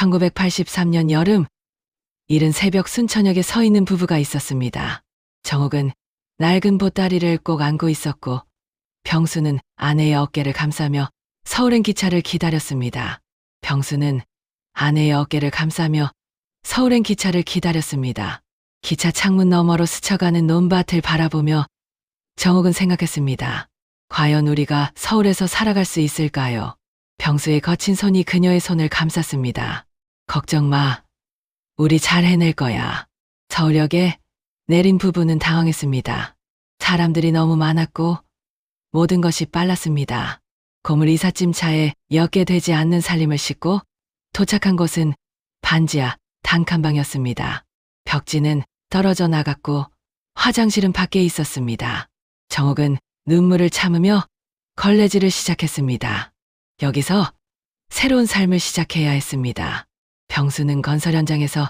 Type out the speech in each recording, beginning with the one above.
1983년 여름, 이른 새벽 순천역에 서 있는 부부가 있었습니다. 정옥은 낡은 보따리를 꼭 안고 있었고 병수는 아내의 어깨를 감싸며 서울행 기차를 기다렸습니다. 병수는 아내의 어깨를 감싸며 서울행 기차를 기다렸습니다. 기차 창문 너머로 스쳐가는 논밭을 바라보며 정옥은 생각했습니다. 과연 우리가 서울에서 살아갈 수 있을까요? 병수의 거친 손이 그녀의 손을 감쌌습니다. 걱정 마. 우리 잘 해낼 거야. 서울역에 내린 부부는 당황했습니다. 사람들이 너무 많았고 모든 것이 빨랐습니다. 고물 이삿짐 차에 엮게 되지 않는 살림을 싣고 도착한 곳은 반지하 단칸방이었습니다. 벽지는 떨어져 나갔고 화장실은 밖에 있었습니다. 정옥은 눈물을 참으며 걸레질을 시작했습니다. 여기서 새로운 삶을 시작해야 했습니다. 병수는 건설 현장에서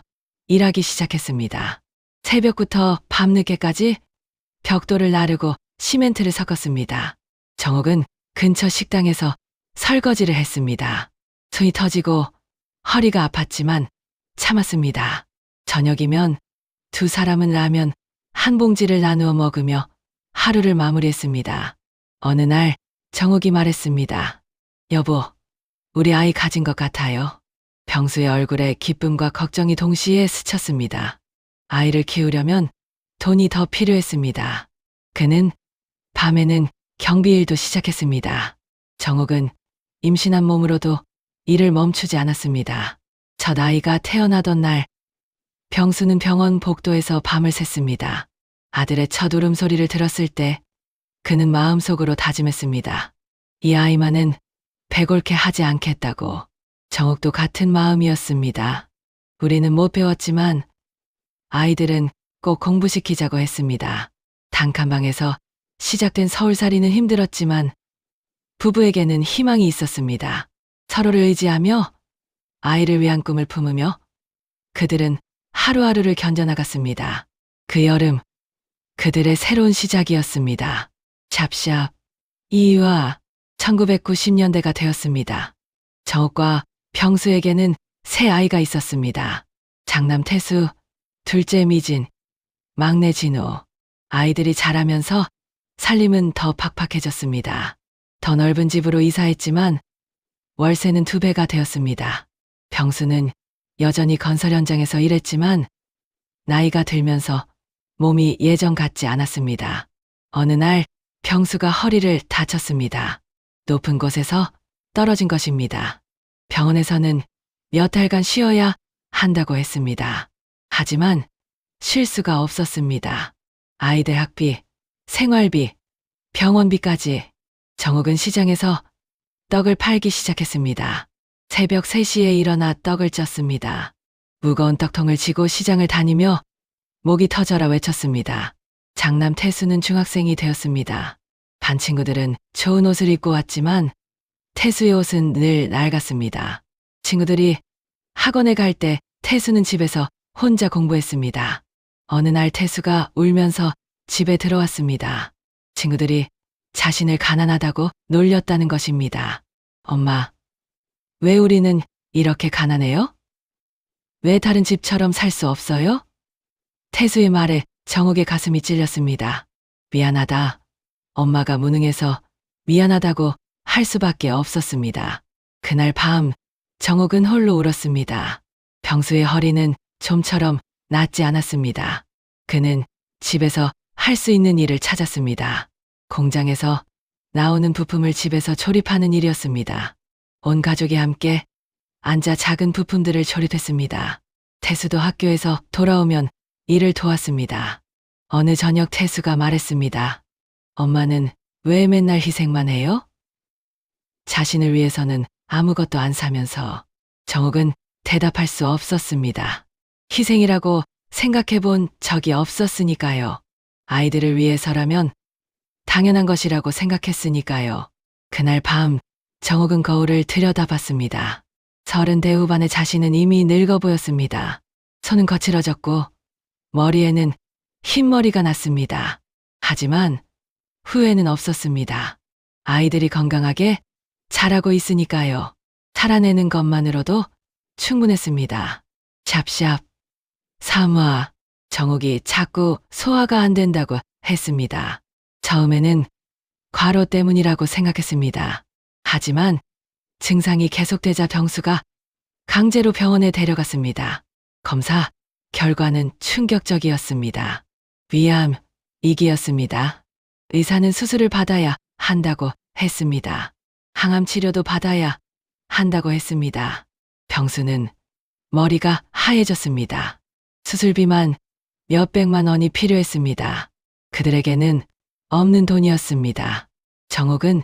일하기 시작했습니다. 새벽부터 밤늦게까지 벽돌을 나르고 시멘트를 섞었습니다. 정옥은 근처 식당에서 설거지를 했습니다. 손이 터지고 허리가 아팠지만 참았습니다. 저녁이면 두 사람은 라면 한 봉지를 나누어 먹으며 하루를 마무리했습니다. 어느 날 정옥이 말했습니다. 여보, 우리 아이 가진 것 같아요. 병수의 얼굴에 기쁨과 걱정이 동시에 스쳤습니다. 아이를 키우려면 돈이 더 필요했습니다. 그는 밤에는 경비일도 시작했습니다. 정옥은 임신한 몸으로도 일을 멈추지 않았습니다. 첫 아이가 태어나던 날 병수는 병원 복도에서 밤을 샜습니다. 아들의 첫 울음소리를 들었을 때 그는 마음속으로 다짐했습니다. 이 아이만은 배골케 하지 않겠다고. 정옥도 같은 마음이었습니다. 우리는 못 배웠지만 아이들은 꼭 공부시키자고 했습니다. 단칸방에서 시작된 서울살이는 힘들었지만 부부에게는 희망이 있었습니다. 서로를 의지하며 아이를 위한 꿈을 품으며 그들은 하루하루를 견뎌나갔습니다. 그 여름, 그들의 새로운 시작이었습니다. 샵샵 이유와 1990년대가 되었습니다. 정옥과 병수에게는 새 아이가 있었습니다. 장남 태수, 둘째 미진, 막내 진호. 아이들이 자라면서 살림은 더 팍팍해졌습니다. 더 넓은 집으로 이사했지만 월세는 2배가 되었습니다. 병수는 여전히 건설 현장에서 일했지만 나이가 들면서 몸이 예전 같지 않았습니다. 어느 날 병수가 허리를 다쳤습니다. 높은 곳에서 떨어진 것입니다. 병원에서는 몇 달간 쉬어야 한다고 했습니다. 하지만 쉴 수가 없었습니다. 아이들 학비, 생활비, 병원비까지. 정옥은 시장에서 떡을 팔기 시작했습니다. 새벽 3시에 일어나 떡을 쪘습니다. 무거운 떡통을 지고 시장을 다니며 목이 터져라 외쳤습니다. 장남 태수는 중학생이 되었습니다. 반 친구들은 좋은 옷을 입고 왔지만 태수의 옷은 늘 낡았습니다. 친구들이 학원에 갈 때 태수는 집에서 혼자 공부했습니다. 어느 날 태수가 울면서 집에 들어왔습니다. 친구들이 자신을 가난하다고 놀렸다는 것입니다. 엄마, 왜 우리는 이렇게 가난해요? 왜 다른 집처럼 살 수 없어요? 태수의 말에 정옥의 가슴이 찔렸습니다. 미안하다. 엄마가 무능해서 미안하다고 할 수밖에 없었습니다. 그날 밤 정옥은 홀로 울었습니다. 병수의 허리는 좀처럼 낫지 않았습니다. 그는 집에서 할 수 있는 일을 찾았습니다. 공장에서 나오는 부품을 집에서 조립하는 일이었습니다. 온 가족이 함께 앉아 작은 부품들을 조립했습니다. 태수도 학교에서 돌아오면 일을 도왔습니다. 어느 저녁 태수가 말했습니다. 엄마는 왜 맨날 희생만 해요? 자신을 위해서는 아무것도 안 사면서. 정옥은 대답할 수 없었습니다. 희생이라고 생각해 본 적이 없었으니까요. 아이들을 위해서라면 당연한 것이라고 생각했으니까요. 그날 밤 정옥은 거울을 들여다봤습니다. 30대 후반의 자신은 이미 늙어 보였습니다. 손은 거칠어졌고 머리에는 흰머리가 났습니다. 하지만 후회는 없었습니다. 아이들이 건강하게 자라고 있으니까요. 살아내는 것만으로도 충분했습니다. 샵샵. 사무아, 정욱이 자꾸 소화가 안 된다고 했습니다. 처음에는 과로 때문이라고 생각했습니다. 하지만 증상이 계속되자 병수가 강제로 병원에 데려갔습니다. 검사 결과는 충격적이었습니다. 위암 2기였습니다. 의사는 수술을 받아야 한다고 했습니다. 항암 치료도 받아야 한다고 했습니다. 병수는 머리가 하얘졌습니다. 수술비만 몇백만 원이 필요했습니다. 그들에게는 없는 돈이었습니다. 정욱은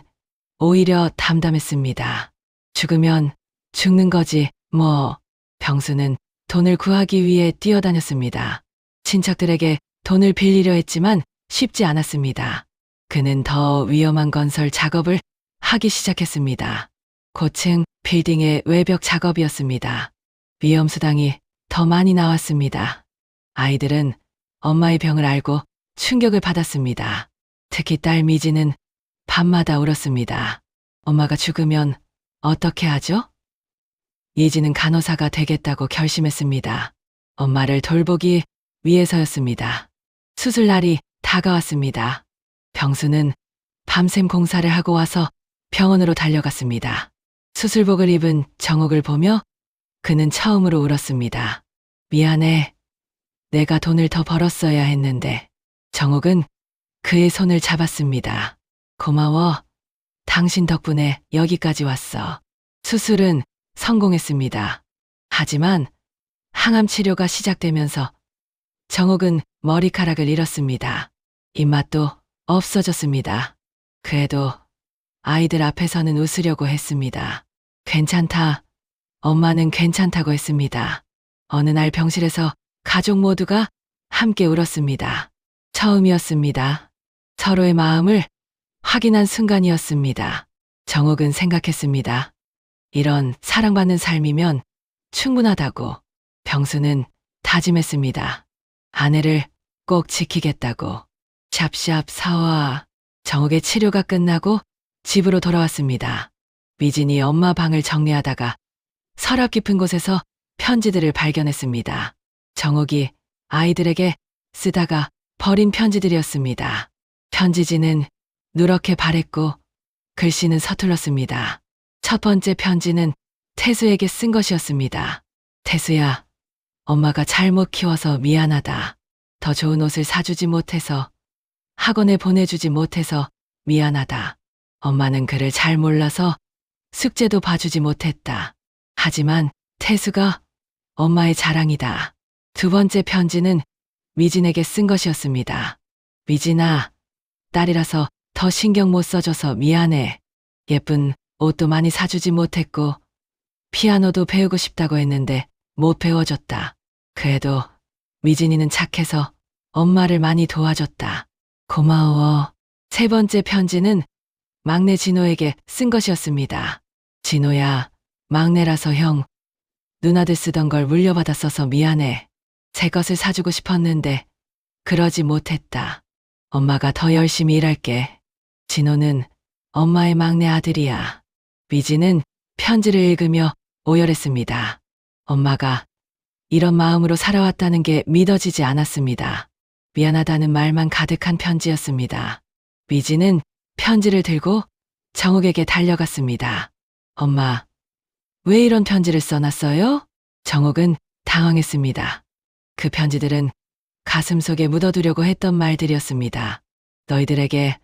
오히려 담담했습니다. 죽으면 죽는 거지 뭐. 병수는 돈을 구하기 위해 뛰어다녔습니다. 친척들에게 돈을 빌리려 했지만 쉽지 않았습니다. 그는 더 위험한 건설 작업을 하기 시작했습니다. 고층 빌딩의 외벽 작업이었습니다. 위험수당이 더 많이 나왔습니다. 아이들은 엄마의 병을 알고 충격을 받았습니다. 특히 딸 미지는 밤마다 울었습니다. 엄마가 죽으면 어떻게 하죠? 이지는 간호사가 되겠다고 결심했습니다. 엄마를 돌보기 위해서였습니다. 수술날이 다가왔습니다. 병수는 밤샘 공사를 하고 와서 병원으로 달려갔습니다. 수술복을 입은 정욱을 보며 그는 처음으로 울었습니다. 미안해. 내가 돈을 더 벌었어야 했는데. 정욱은 그의 손을 잡았습니다. 고마워. 당신 덕분에 여기까지 왔어. 수술은 성공했습니다. 하지만 항암 치료가 시작되면서 정욱은 머리카락을 잃었습니다. 입맛도 없어졌습니다. 그래도 아이들 앞에서는 웃으려고 했습니다. 괜찮다. 엄마는 괜찮다고 했습니다. 어느 날 병실에서 가족 모두가 함께 울었습니다. 처음이었습니다. 서로의 마음을 확인한 순간이었습니다. 정욱은 생각했습니다. 이런 사랑받는 삶이면 충분하다고. 병수는 다짐했습니다. 아내를 꼭 지키겠다고. 샵샵 사와. 정욱의 치료가 끝나고 집으로 돌아왔습니다. 미진이 엄마 방을 정리하다가 서랍 깊은 곳에서 편지들을 발견했습니다. 정욱이 아이들에게 쓰다가 버린 편지들이었습니다. 편지지는 누렇게 바랬고 글씨는 서툴렀습니다. 첫 번째 편지는 태수에게 쓴 것이었습니다. 태수야, 엄마가 잘못 키워서 미안하다. 더 좋은 옷을 사주지 못해서, 학원에 보내주지 못해서 미안하다. 엄마는 그를 잘 몰라서 숙제도 봐주지 못했다. 하지만 태수가 엄마의 자랑이다. 두 번째 편지는 미진에게 쓴 것이었습니다. 미진아, 딸이라서 더 신경 못 써줘서 미안해. 예쁜 옷도 많이 사주지 못했고 피아노도 배우고 싶다고 했는데 못 배워줬다. 그래도 미진이는 착해서 엄마를 많이 도와줬다. 고마워. 세 번째 편지는 막내 진호에게 쓴 것이었습니다. 진호야, 막내라서 형, 누나들 쓰던 걸 물려받아 써서 미안해. 새 것을 사주고 싶었는데 그러지 못했다. 엄마가 더 열심히 일할게. 진호는 엄마의 막내 아들이야. 미지는 편지를 읽으며 오열했습니다. 엄마가 이런 마음으로 살아왔다는 게 믿어지지 않았습니다. 미안하다는 말만 가득한 편지였습니다. 미지는 편지를 들고 정욱에게 달려갔습니다. 엄마, 왜 이런 편지를 써놨어요? 정욱은 당황했습니다. 그 편지들은 가슴 속에 묻어두려고 했던 말들이었습니다. 너희들에게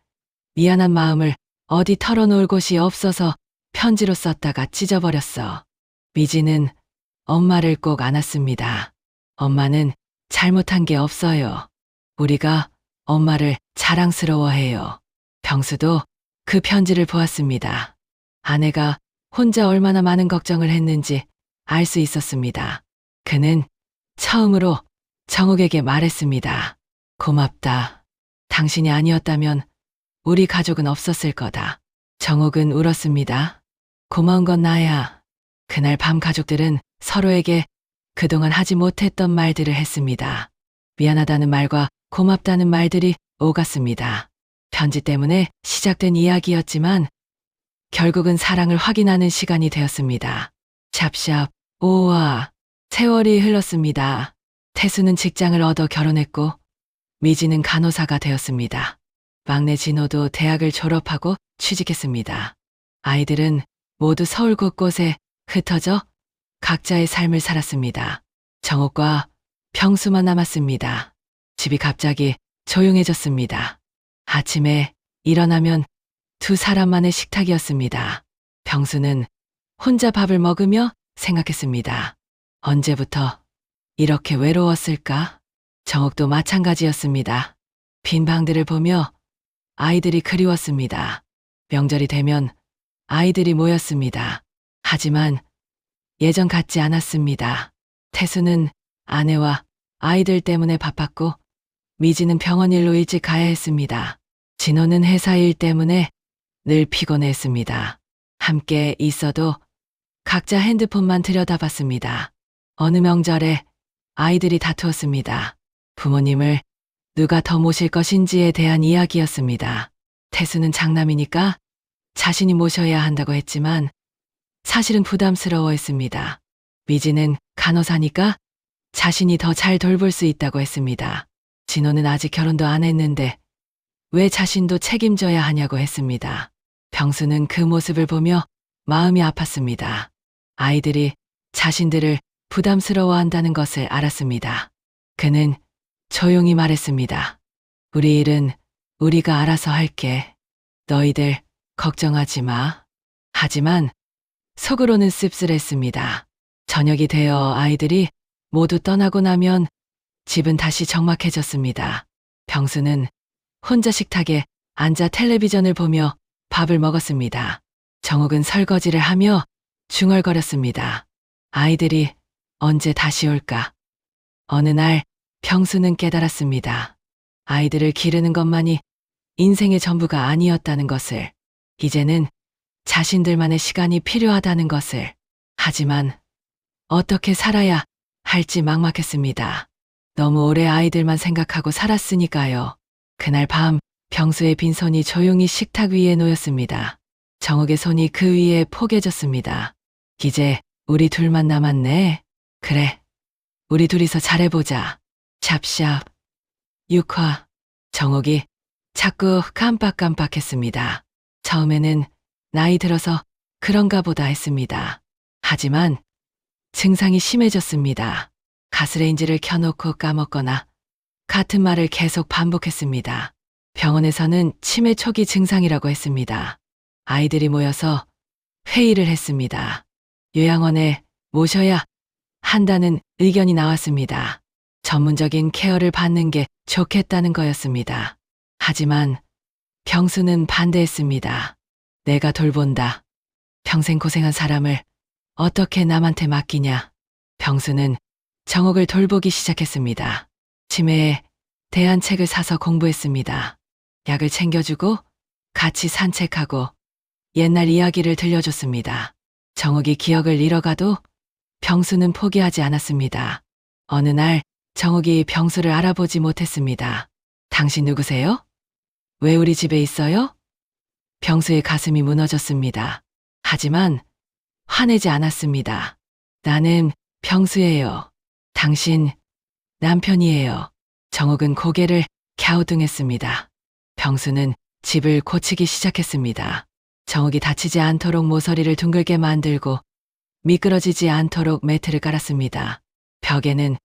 미안한 마음을 어디 털어놓을 곳이 없어서 편지로 썼다가 찢어버렸어. 미지는 엄마를 꼭 안았습니다. 엄마는 잘못한 게 없어요. 우리가 엄마를 자랑스러워해요. 병수도 그 편지를 보았습니다. 아내가 혼자 얼마나 많은 걱정을 했는지 알 수 있었습니다. 그는 처음으로 정욱에게 말했습니다. 고맙다. 당신이 아니었다면 우리 가족은 없었을 거다. 정욱은 울었습니다. 고마운 건 나야. 그날 밤 가족들은 서로에게 그동안 하지 못했던 말들을 했습니다. 미안하다는 말과 고맙다는 말들이 오갔습니다. 편지 때문에 시작된 이야기였지만 결국은 사랑을 확인하는 시간이 되었습니다. 샵샵 오와, 세월이 흘렀습니다. 태수는 직장을 얻어 결혼했고, 미지는 간호사가 되었습니다. 막내 진호도 대학을 졸업하고 취직했습니다. 아이들은 모두 서울 곳곳에 흩어져 각자의 삶을 살았습니다. 정옥과 병수만 남았습니다. 집이 갑자기 조용해졌습니다. 아침에 일어나면 두 사람만의 식탁이었습니다. 병수는 혼자 밥을 먹으며 생각했습니다. 언제부터 이렇게 외로웠을까? 정옥도 마찬가지였습니다. 빈 방들을 보며 아이들이 그리웠습니다. 명절이 되면 아이들이 모였습니다. 하지만 예전 같지 않았습니다. 태수는 아내와 아이들 때문에 바빴고 미지는 병원 일로 일찍 가야 했습니다. 진호는 회사 일 때문에 늘 피곤했습니다. 함께 있어도 각자 핸드폰만 들여다봤습니다. 어느 명절에 아이들이 다투었습니다. 부모님을 누가 더 모실 것인지에 대한 이야기였습니다. 태수는 장남이니까 자신이 모셔야 한다고 했지만 사실은 부담스러워했습니다. 미지는 간호사니까 자신이 더 잘 돌볼 수 있다고 했습니다. 진호는 아직 결혼도 안 했는데 왜 자신도 책임져야 하냐고 했습니다. 병수는 그 모습을 보며 마음이 아팠습니다. 아이들이 자신들을 부담스러워한다는 것을 알았습니다. 그는 조용히 말했습니다. 우리 일은 우리가 알아서 할게. 너희들 걱정하지 마. 하지만 속으로는 씁쓸했습니다. 저녁이 되어 아이들이 모두 떠나고 나면 집은 다시 적막해졌습니다. 병수는 혼자 식탁에 앉아 텔레비전을 보며 밥을 먹었습니다. 정옥은 설거지를 하며 중얼거렸습니다. 아이들이 언제 다시 올까? 어느 날 병수는 깨달았습니다. 아이들을 기르는 것만이 인생의 전부가 아니었다는 것을, 이제는 자신들만의 시간이 필요하다는 것을. 하지만 어떻게 살아야 할지 막막했습니다. 너무 오래 아이들만 생각하고 살았으니까요. 그날 밤 병수의 빈손이 조용히 식탁 위에 놓였습니다. 정옥의 손이 그 위에 포개졌습니다. 이제 우리 둘만 남았네. 그래, 우리 둘이서 잘해보자. 샵샵 6화. 정옥이 자꾸 깜빡깜빡했습니다. 처음에는 나이 들어서 그런가 보다 했습니다. 하지만 증상이 심해졌습니다. 가스레인지를 켜놓고 까먹거나 같은 말을 계속 반복했습니다. 병원에서는 치매 초기 증상이라고 했습니다. 아이들이 모여서 회의를 했습니다. 요양원에 모셔야 한다는 의견이 나왔습니다. 전문적인 케어를 받는 게 좋겠다는 거였습니다. 하지만 병수는 반대했습니다. 내가 돌본다. 평생 고생한 사람을 어떻게 남한테 맡기냐. 병수는 정옥을 돌보기 시작했습니다. 치매에 대한 책을 사서 공부했습니다. 약을 챙겨주고 같이 산책하고 옛날 이야기를 들려줬습니다. 정옥이 기억을 잃어가도 병수는 포기하지 않았습니다. 어느 날 정옥이 병수를 알아보지 못했습니다. 당신 누구세요? 왜 우리 집에 있어요? 병수의 가슴이 무너졌습니다. 하지만 화내지 않았습니다. 나는 병수예요. 당신 남편이에요. 정옥은 고개를 갸우뚱했습니다. 병수는 집을 고치기 시작했습니다. 정옥이 다치지 않도록 모서리를 둥글게 만들고 미끄러지지 않도록 매트를 깔았습니다. 벽에는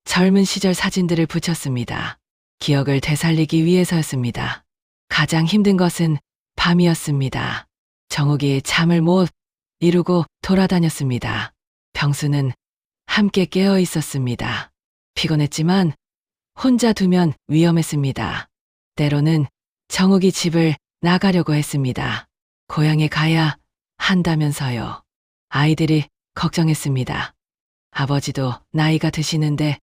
젊은 시절 사진들을 붙였습니다. 기억을 되살리기 위해서였습니다. 가장 힘든 것은 밤이었습니다. 정옥이 잠을 못 이루고 돌아다녔습니다. 병수는 함께 깨어 있었습니다. 피곤했지만 혼자 두면 위험했습니다. 때로는 정옥이 집을 나가려고 했습니다. 고향에 가야 한다면서요. 아이들이 걱정했습니다. 아버지도 나이가 드시는데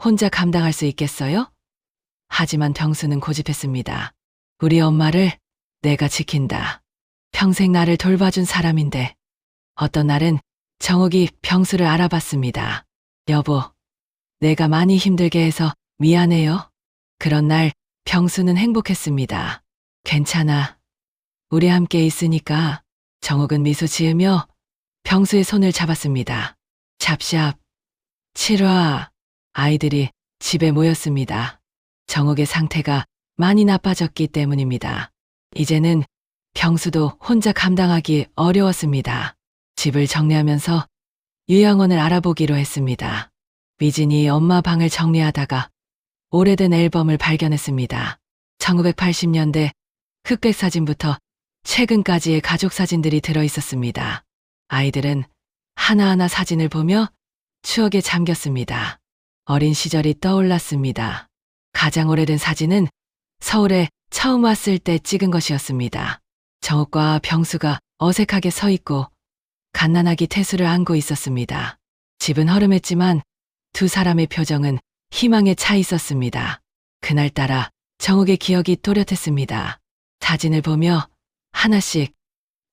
혼자 감당할 수 있겠어요? 하지만 병수는 고집했습니다. 우리 엄마를 내가 지킨다. 평생 나를 돌봐준 사람인데. 어떤 날은 정옥이 병수를 알아봤습니다. 여보, 내가 많이 힘들게 해서 미안해요. 그런 날 병수는 행복했습니다. 괜찮아. 우리 함께 있으니까. 정옥은 미소 지으며 병수의 손을 잡았습니다. 샵샵 7화. 아이들이 집에 모였습니다. 정옥의 상태가 많이 나빠졌기 때문입니다. 이제는 병수도 혼자 감당하기 어려웠습니다. 집을 정리하면서 요양원을 알아보기로 했습니다. 미진이 엄마 방을 정리하다가 오래된 앨범을 발견했습니다. 1980년대 흑백 사진부터 최근까지의 가족 사진들이 들어 있었습니다. 아이들은 하나하나 사진을 보며 추억에 잠겼습니다. 어린 시절이 떠올랐습니다. 가장 오래된 사진은 서울에 처음 왔을 때 찍은 것이었습니다. 정옥과 병수가 어색하게 서 있고 갓난아기 태수를 안고 있었습니다. 집은 허름했지만 두 사람의 표정은 희망에 차 있었습니다. 그날따라 정옥의 기억이 또렷했습니다. 사진을 보며 하나씩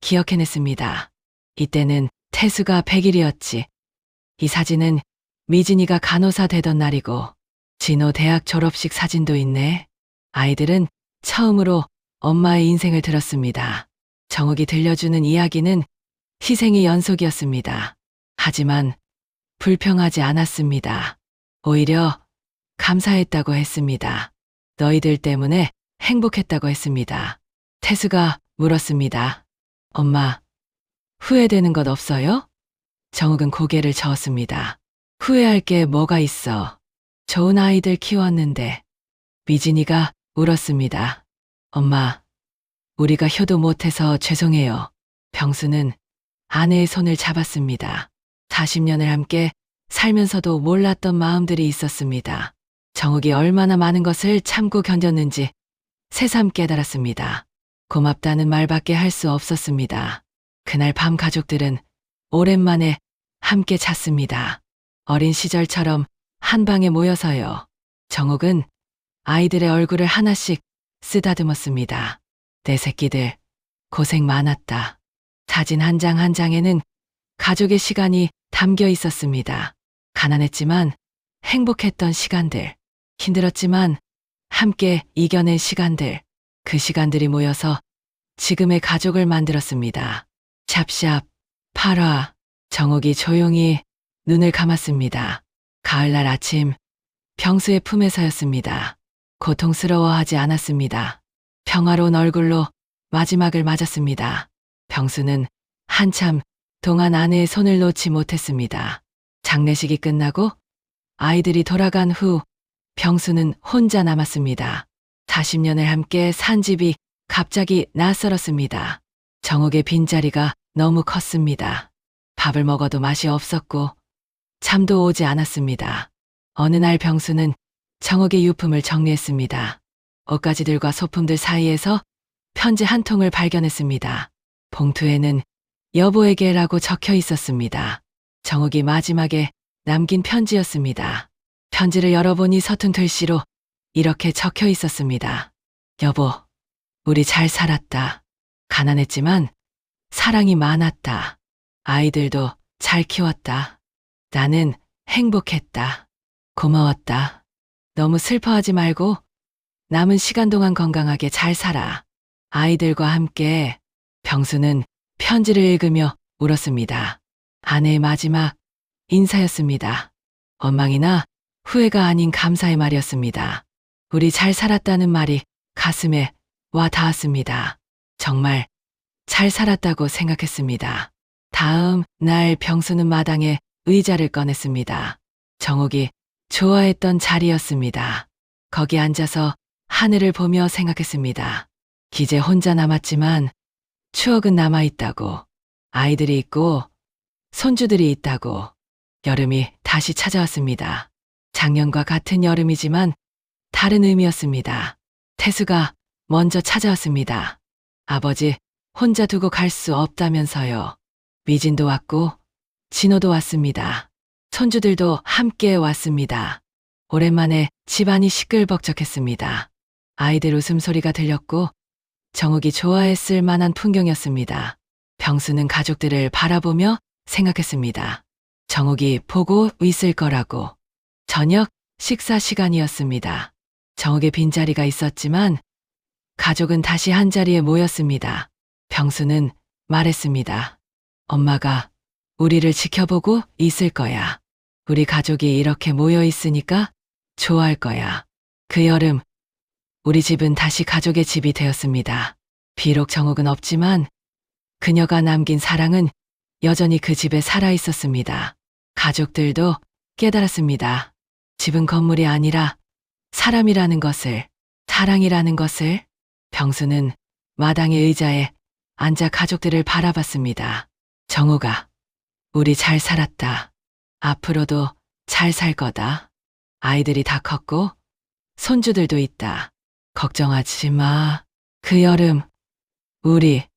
기억해냈습니다. 이때는 태수가 100일이었지. 이 사진은 미진이가 간호사 되던 날이고 진호 대학 졸업식 사진도 있네. 아이들은 처음으로 엄마의 인생을 들었습니다. 정옥이 들려주는 이야기는 희생의 연속이었습니다. 하지만 불평하지 않았습니다. 오히려 감사했다고 했습니다. 너희들 때문에 행복했다고 했습니다. 태수가 물었습니다. 엄마, 후회되는 것 없어요? 정옥은 고개를 저었습니다. 후회할 게 뭐가 있어. 좋은 아이들 키웠는데. 미진이가 울었습니다. 엄마, 우리가 효도 못해서 죄송해요. 병수는 아내의 손을 잡았습니다. 40년을 함께 살면서도 몰랐던 마음들이 있었습니다. 정옥이 얼마나 많은 것을 참고 견뎠는지 새삼 깨달았습니다. 고맙다는 말밖에 할 수 없었습니다. 그날 밤 가족들은 오랜만에 함께 잤습니다. 어린 시절처럼 한 방에 모여서요. 정옥은 아이들의 얼굴을 하나씩 쓰다듬었습니다. 내 새끼들, 고생 많았다. 사진 한 장 한 장에는 가족의 시간이 담겨 있었습니다. 가난했지만 행복했던 시간들, 힘들었지만 함께 이겨낸 시간들, 그 시간들이 모여서 지금의 가족을 만들었습니다. 샵샵 8화. 정옥이 조용히 눈을 감았습니다. 가을날 아침, 병수의 품에서였습니다. 고통스러워하지 않았습니다. 평화로운 얼굴로 마지막을 맞았습니다. 병수는 한참 동안 아내의 손을 놓지 못했습니다. 장례식이 끝나고 아이들이 돌아간 후 병수는 혼자 남았습니다. 40년을 함께 산 집이 갑자기 낯설었습니다. 정옥의 빈자리가 너무 컸습니다. 밥을 먹어도 맛이 없었고 잠도 오지 않았습니다. 어느 날 병수는 정옥의 유품을 정리했습니다. 옷가지들과 소품들 사이에서 편지 한 통을 발견했습니다. 봉투에는 여보에게라고 적혀 있었습니다. 정옥이 마지막에 남긴 편지였습니다. 편지를 열어보니 서툰 글씨로 이렇게 적혀 있었습니다. 여보, 우리 잘 살았다. 가난했지만 사랑이 많았다. 아이들도 잘 키웠다. 나는 행복했다. 고마웠다. 너무 슬퍼하지 말고 남은 시간 동안 건강하게 잘 살아. 아이들과 함께. 병수는 편지를 읽으며 울었습니다. 아내의 마지막 인사였습니다. 원망이나 후회가 아닌 감사의 말이었습니다. 우리 잘 살았다는 말이 가슴에 와 닿았습니다. 정말 잘 살았다고 생각했습니다. 다음 날 병수는 마당에 의자를 꺼냈습니다. 정옥이 좋아했던 자리였습니다. 거기 앉아서 하늘을 보며 생각했습니다. 이제 혼자 남았지만 추억은 남아있다고. 아이들이 있고 손주들이 있다고. 여름이 다시 찾아왔습니다. 작년과 같은 여름이지만 다른 의미였습니다. 태수가 먼저 찾아왔습니다. 아버지 혼자 두고 갈 수 없다면서요. 미진도 왔고 진호도 왔습니다. 손주들도 함께 왔습니다. 오랜만에 집안이 시끌벅적했습니다. 아이들 웃음소리가 들렸고 정옥이 좋아했을 만한 풍경이었습니다. 병수는 가족들을 바라보며 생각했습니다. 정옥이 보고 있을 거라고. 저녁 식사 시간이었습니다. 정옥의 빈자리가 있었지만 가족은 다시 한자리에 모였습니다. 병수는 말했습니다. 엄마가 우리를 지켜보고 있을 거야. 우리 가족이 이렇게 모여 있으니까 좋아할 거야. 그 여름, 우리 집은 다시 가족의 집이 되었습니다. 비록 정옥은 없지만 그녀가 남긴 사랑은 여전히 그 집에 살아 있었습니다. 가족들도 깨달았습니다. 집은 건물이 아니라 사람이라는 것을, 사랑이라는 것을. 병수는 마당의 의자에 앉아 가족들을 바라봤습니다. 정우가, 우리 잘 살았다. 앞으로도 잘 살 거다. 아이들이 다 컸고 손주들도 있다. 걱정하지 마. 그 여름 우리